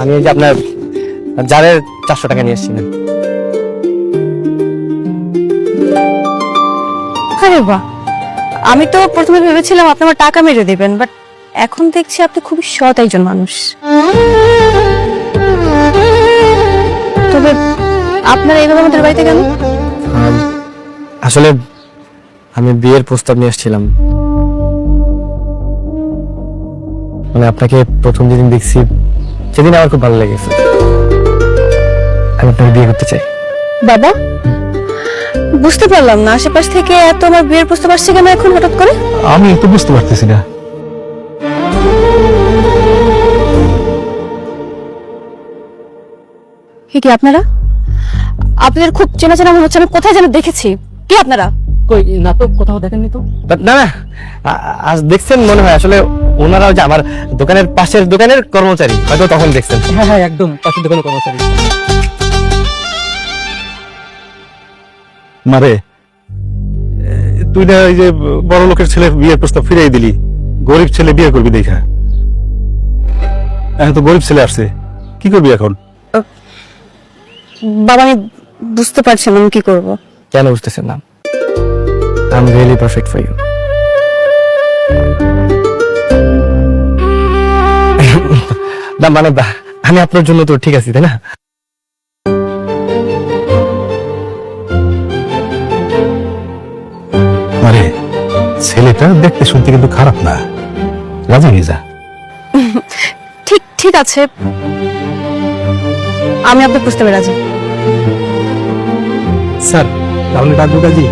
আমি এই যে আপনার জারের 400 টাকা নিয়ে এসেছিলেন। আরে বাহ, আমি তো প্রথমে ভেবেছিলাম আপনি আমার টাকা মেরে দেবেন, বাট এখন দেখছি আপনি খুবই সৎ একজন মানুষ। তবে আপনারা এইভাবে আমাদের বাড়িতে কেন? আসলে আমি বিয়ের প্রস্তাব নিয়ে এসেছিলাম। মানে আপনাকে প্রথম যেদিন দেখছি সেদিন আমার খুব ভালো লেগেছে। আমি আপনাকে বিয়ে করতে চাই। বাবা, বুঝতে পারলাম না আশেপাশ থেকে এত আমার বিয়ের প্রস্তাব আসছে কেন এখন হঠাৎ করে? আমি তো বুঝতে পারতেছি না। কি আপনারা? আপনাদের খুব চেনা চেনা মনে হচ্ছে, আমি কোথায় যেন দেখেছি। কি আপনারা? কই না তো, কোথাও দেখেননি তো। না না, আজ দেখছেন মনে হয়। আসলে ওনারাও যে আমার দোকানের পাশের দোকানের কর্মচারী, হয়তো তখন দেখছেন। হ্যাঁ হ্যাঁ, একদম পাশের দোকানে কর্মচারী। মারে, তুই না ওই যে বড় লোকের ছেলে বিয়ের প্রস্তাব ফিরাই দিলি, গরিব ছেলে বিয়ে করবি দেখা। এখন তো গরিব ছেলে আসছে, কি করবি এখন? বাবা, আমি বুঝতে পারছি না আমি কি করব। কেন বুঝতেছেন না? I am really perfect for you. না মানে আমি আপনার জন্য তো ঠিক আছি, তাই না? মারে, ছেলেটা দেখতে শুনতে কিন্তু খারাপ না, রাজি হয়ে যা। ঠিক ঠিক আছে, আমি আপনার প্রস্তাবে রাজি। স্যার, তাহলে ডাকবো কাজী।